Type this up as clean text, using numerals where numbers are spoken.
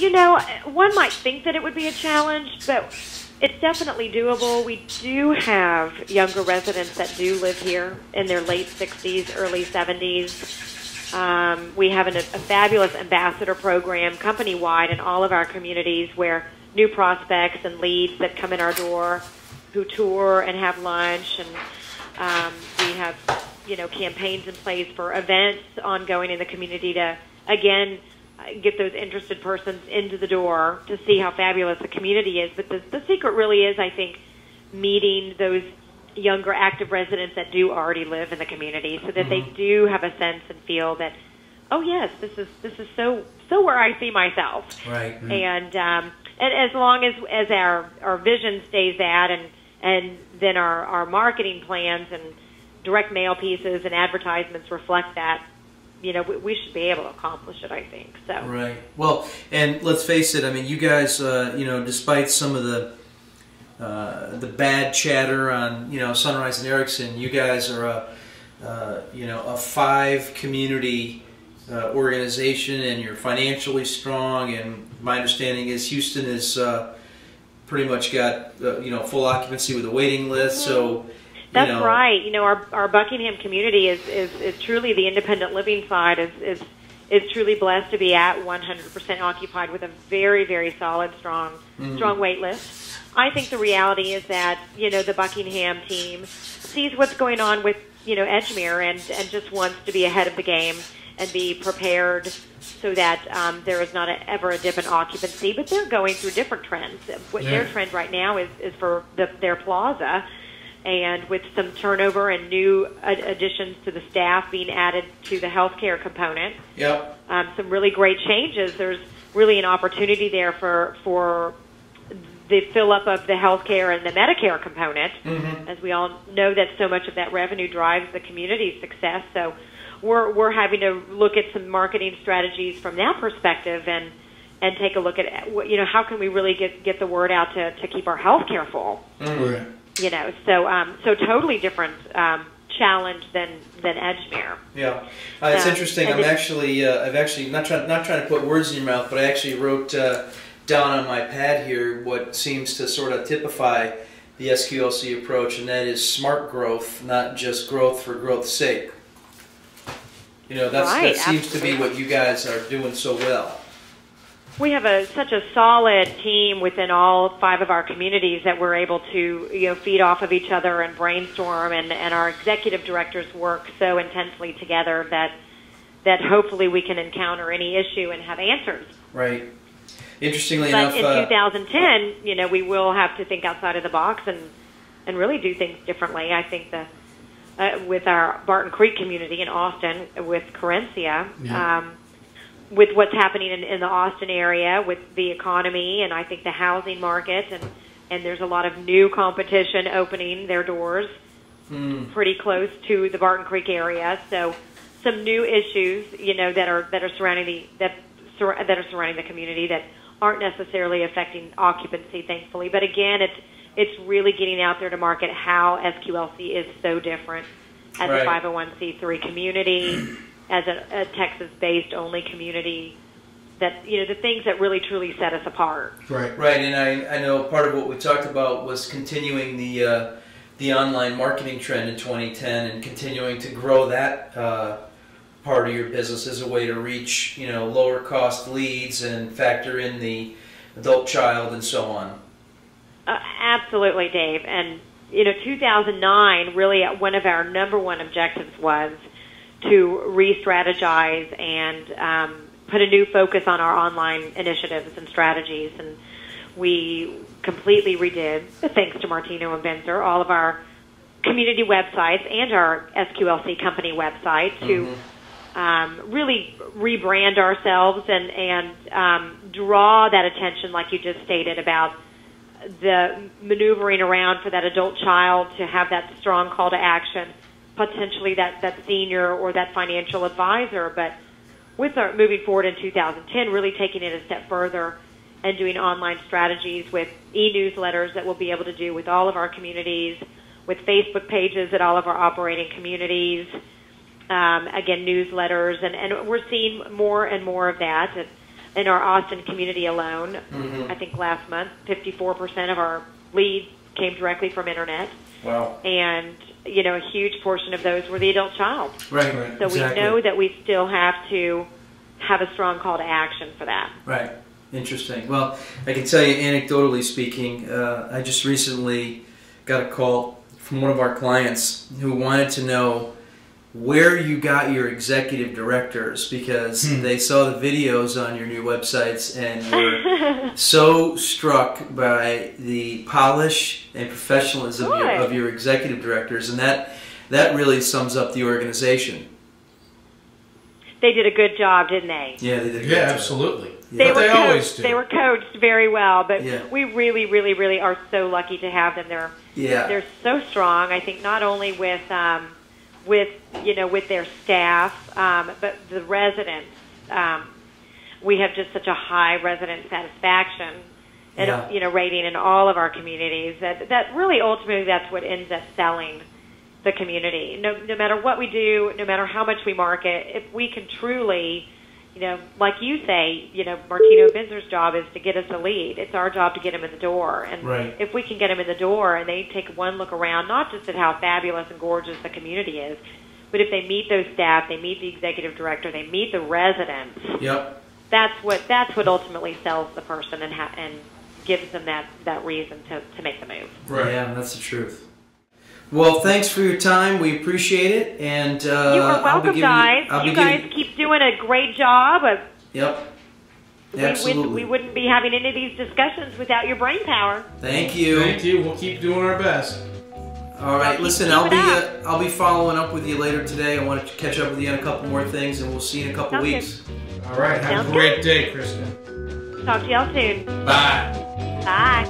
One might think that it would be a challenge, but it's definitely doable. We do have younger residents that do live here in their late 60s, early 70s. We have a fabulous ambassador program company-wide in all of our communities where new prospects and leads that come in our door who tour and have lunch, and we have, campaigns in place for events ongoing in the community to, again, get those interested persons into the door to see how fabulous the community is. But the secret really is, I think, meeting those younger active residents that do already live in the community so that they do have a sense and feel that, oh, yes, this is so where I see myself. Right. And as long as our vision stays that, and then our marketing plans and direct mail pieces and advertisements reflect that, we should be able to accomplish it, I think. So. Right. Well, and let's face it. I mean, you guys, despite some of the bad chatter on, Sunrise and Erickson, you guys are a 5-community organization, and you're financially strong. And my understanding is Houston is pretty much got full occupancy with a waiting list. So. That's right. Our Buckingham community is truly the independent living side is truly blessed to be at 100% occupied with a very, very solid, strong wait list. I think the reality is that, the Buckingham team sees what's going on with, Edgemere and just wants to be ahead of the game and be prepared so that there is not ever a dip in occupancy. But they're going through different trends. Their trend right now is for their plaza. And with some turnover and new additions to the staff being added to the healthcare component, some really great changes. There's really an opportunity there for the fill-up of the healthcare and the Medicare component. As we all know that so much of that revenue drives the community's success. So we're having to look at some marketing strategies from that perspective and take a look at, how can we really get the word out to keep our healthcare full. So totally different challenge than Edgemere. Yeah, it's interesting. I've actually not trying to put words in your mouth, but I actually wrote down on my pad here what seems to sort of typify the SQLC approach, and that is smart growth, not just growth for growth's sake. That seems to be what you guys are doing so well. We have such a solid team within all 5 of our communities that we're able to feed off of each other and brainstorm, and our executive directors work so intensely together that hopefully we can encounter any issue and have answers. Right. Interestingly but enough, in 2010, we will have to think outside of the box and really do things differently. I think with our Barton Creek community in Austin, with Carencia. With what's happening in the Austin area with the economy and I think the housing market, and there's a lot of new competition opening their doors pretty close to the Barton Creek area. So some new issues, that are surrounding the community that aren't necessarily affecting occupancy, thankfully. But again, it's really getting out there to market how SQLC is so different as a 501c3 community. As a Texas-based only community, that the things that really truly set us apart. Right. And I know part of what we talked about was continuing the online marketing trend in 2010 and continuing to grow that part of your business as a way to reach lower cost leads and factor in the adult child and so on. Absolutely, Dave. And 2009 really one of our number one objectives was to re-strategize and put a new focus on our online initiatives and strategies. And we completely redid, thanks to Martino and Benzer, all of our community websites and our SQLC company website to really rebrand ourselves and draw that attention, like you just stated, about the maneuvering around for that adult child to have that strong call to action, potentially that senior or that financial advisor. But with our moving forward in 2010, really taking it a step further and doing online strategies with e-newsletters that we'll be able to do with all of our communities, with Facebook pages at all of our operating communities, again, newsletters, and we're seeing more and more of that. in our Austin community alone. Mm-hmm. I think last month, 54% of our leads came directly from internet. Wow. And, you know, a huge portion of those were the adult child. Right. So exactly. we know that we still have to have a strong call to action for that. Right. Interesting. Well, I can tell you, anecdotally speaking, I just recently got a call from one of our clients who wanted to know where you got your executive directors, because they saw the videos on your new websites and were so struck by the polish and professionalism of your executive directors, and that really sums up the organization. They did a good job, didn't they? Yeah, they did a good job. Absolutely. They But were they coached, always do. They were coached very well, but Yeah. we really, really, really are so lucky to have them. They're so strong. I think not only with their staff, but the residents. We have just such a high resident satisfaction and rating in all of our communities that really ultimately that's what ends up selling the community. No matter what we do, no matter how much we market, if we can truly, like you say, Martino Binzer's job is to get us a lead. It's our job to get them in the door. And if we can get them in the door and they take one look around, not just at how fabulous and gorgeous the community is, but if they meet those staff, they meet the executive director, they meet the residents. Yep. That's what ultimately sells the person and gives them that reason to make the move. Right. Yeah, that's the truth. Well, thanks for your time. We appreciate it, and you are welcome, guys. You guys keep doing a great job. Yep. Absolutely. We wouldn't be having any of these discussions without your brain power. Thank you. Thank you. We'll keep doing our best. All right. Listen, I'll be following up with you later today. I want to catch up with you on a couple more things, and we'll see you in a couple weeks. Good. All right. Have a great day, Kristen. Talk to y'all soon. Bye. Bye.